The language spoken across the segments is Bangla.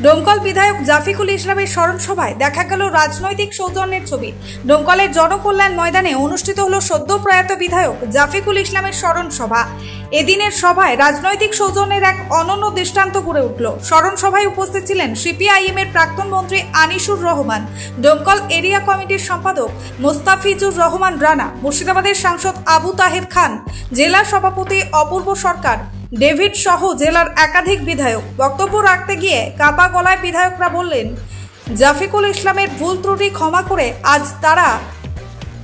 ডোমকল বিধায়ক জাফিকুল ইসলামের স্মরণ সভায় দেখা গেল রাজনৈতিক সৌজন্যের ছবি। ডোমকলের জনকল্যাণ ময়দানে অনুষ্ঠিত হলো সদ্য প্রয়াত বিধায়ক জাফিকুল ইসলামের স্মরণ সভা। এদিনের সভায় রাজনৈতিক সৌজন্যের এক অনন্য দৃষ্টান্ত গড়ে উঠল। স্মরণ সভায় উপস্থিত ছিলেন সিপিআইএম এর প্রাক্তন মন্ত্রী আনিসুর রহমান, ডোমকল এরিয়া কমিটির সম্পাদক মোস্তাফিজুর রহমান রানা, মুর্শিদাবাদের সাংসদ আবু তাহের খান, জেলা সভাপতি অপূর্ব সরকার, ডেভিড সহ জেলার একাধিক বিধায়ক। বক্তব্য রাখতে গিয়ে কাপা গলায় বিধায়করা বললেন, জাফিকুল ইসলামের ভুল ত্রুটি ক্ষমা করে আজ তারা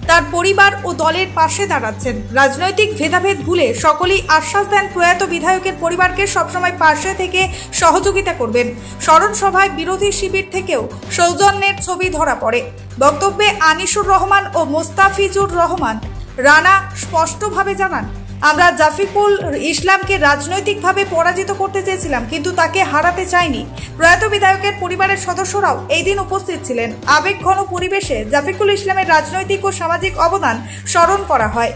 তার পরিবার ও দলের পাশে দাঁড়াচ্ছেন। রাজনৈতিক ভেদাভেদ ভুলে সকলেই আশ্বাস দেন প্রয়াত বিধায়কের পরিবারকে সবসময় পাশে থেকে সহযোগিতা করবেন। স্মরণ সভায় বিরোধী শিবির থেকেও সৌজন্যের ছবি ধরা পড়ে। বক্তব্যে আনিসুর রহমান ও মোস্তাফিজুর রহমান রানা স্পষ্টভাবে জানান, আমরা জাফিকুল ইসলামকে রাজনৈতিকভাবে পরাজিত করতে চেয়েছিলাম, কিন্তু তাকে হারাতে চাইনি। প্রয়াত বিধায়কের পরিবারের সদস্যরাও এই দিন উপস্থিত ছিলেন। আবেগঘন পরিবেশে জাফিকুল ইসলামের রাজনৈতিক ও সামাজিক অবদান স্মরণ করা হয়।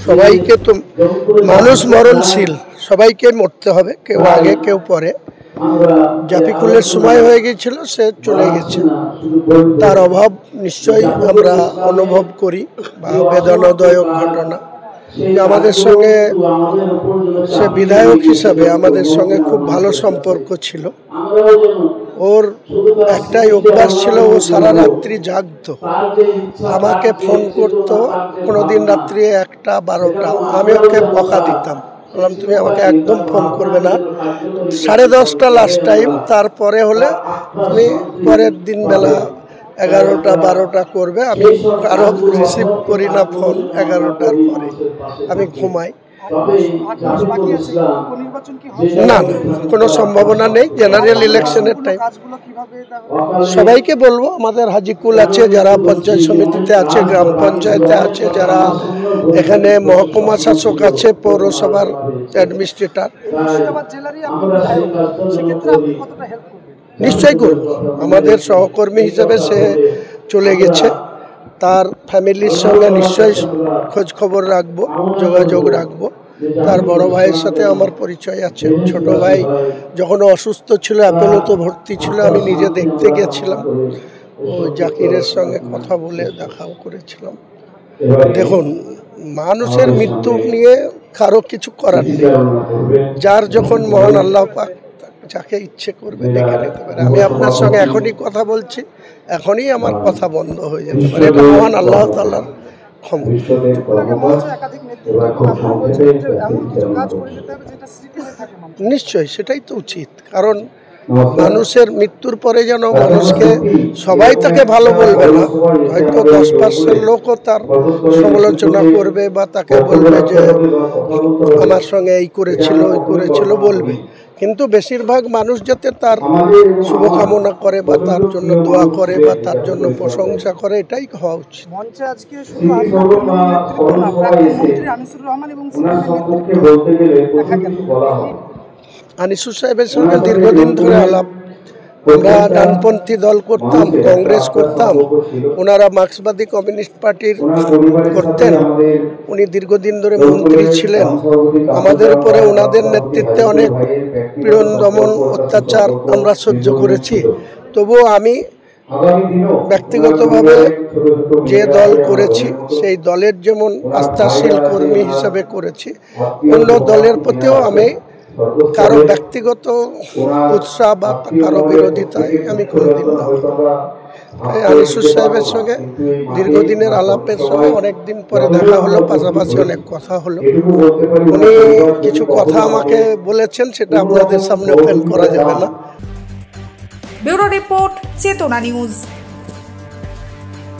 সবাইকে তো মানুষ মরণশীল, সবাইকে মরতে হবে, কেউ আগে কেউ পরে। জাফিকুলের সময় হয়ে গিয়েছিল, সে চলে গেছে, তার অভাব নিশ্চয়ই আমরা অনুভব করি বা বেদনাদায়ক ঘটনা। আমাদের সঙ্গে সে বিধায়ক হিসাবে আমাদের সঙ্গে খুব ভালো সম্পর্ক ছিল। ওর একটাই অভ্যাস ছিল, ও সারা রাত্রি জাগতো, আমাকে ফোন করতো কোনোদিন রাত্রি 1টা 12টা। আমি ওকে বকা দিতাম, বললাম তুমি আমাকে একদম ফোন করবে না, 10:30টা লাস্ট টাইম, তারপরে হলে তুমি পরের দিন বেলা 11টা 12টা করবে। আমি কারো রিসিভ করি না ফোন 11টার পরে, আমি ঘুমাই। না, কোনো সম্ভাবনা নেই। জেনারেল ইলেকশনের টাইম সবাইকে বলবো, আমাদের হাজিকুল আছে, যারা পঞ্চায়েত সমিতিতে আছে, গ্রাম পঞ্চায়েতে আছে, যারা এখানে মহকুমা শাসক আছে, পৌরসভার অ্যাডমিনিস্ট্রেটর, নিশ্চয়ই করব। আমাদের সহকর্মী হিসেবে সে চলে গেছে, তার ফ্যামিলির সঙ্গে নিশ্চয়ই খোঁজ খবর রাখবো, যোগাযোগ রাখবো। তার বড় ভাইয়ের সাথে আমার পরিচয় আছে। ছোট ভাই যখন অসুস্থ ছিল, অ্যাপোলোতে ভর্তি ছিল, আমি নিজে দেখতে গেছিলাম। ও জাকিরের সঙ্গে কথা বলে দেখাও করেছিলাম। দেখুন, মানুষের মৃত্যু নিয়ে কারো কিছু করার নেই। যার যখন মহান আল্লাহ পাক যাকে ইচ্ছে করবে ডেকে নিতে পারে। আমি আপনার সঙ্গে এখনই কথা বলছি, এখনই আমার কথা বন্ধ হয়ে যেতে পারে। এটা মহান আল্লাহ তাআলার ক্ষমতা। নিশ্চয়ই সেটাই তো উচিত, কারণ মানুষের মৃত্যুর পরে যেন মানুষকে সবাই তাকে ভালো বলবে না, হয়তো 10% লোকও তার সমালোচনা করবে বা তাকে বলবে যে আমার সঙ্গে এই করেছিল ওই করেছিল বলবে, কিন্তু বেশিরভাগ মানুষ যাতে তার শুভকামনা করে বা তার জন্য দোয়া করে বা তার জন্য প্রশংসা করে, এটাই হওয়া উচিত। মঞ্চে আজকে শুধু আনিসুর রহমান এবং আনিসুর সাহেবের সঙ্গে দীর্ঘদিন ধরে আলাপ। আমরা ডানপন্থী দল করতাম, কংগ্রেস করতাম, ওনারা মার্ক্সবাদী কমিউনিস্ট পার্টির করতেন। উনি দীর্ঘদিন ধরে মন্ত্রী ছিলেন। আমাদের উপরে ওনাদের নেতৃত্বে অনেক পীড়ন দমন অত্যাচার আমরা সহ্য করেছি। তবুও আমি ব্যক্তিগতভাবে যে দল করেছি, সেই দলের যেমন আস্থাশীল কর্মী হিসাবে করেছি, অন্য দলের প্রতিও আমি কারো ব্যক্তিগত উৎসাহ বা কারো বিরোধিতায় আমি কোনোদিন না। আনিসুর সাহেবের সঙ্গে দীর্ঘদিনের আলাপের সঙ্গে অনেকদিন পরে দেখা হলো, পাশাপাশি অনেক কথা হলো। উনি কিছু কথা আমাকে বলেছেন, সেটা আপনাদের সামনে ওপেন করা যাবে না। ব্যুরো রিপোর্ট, চেতনা নিউজ।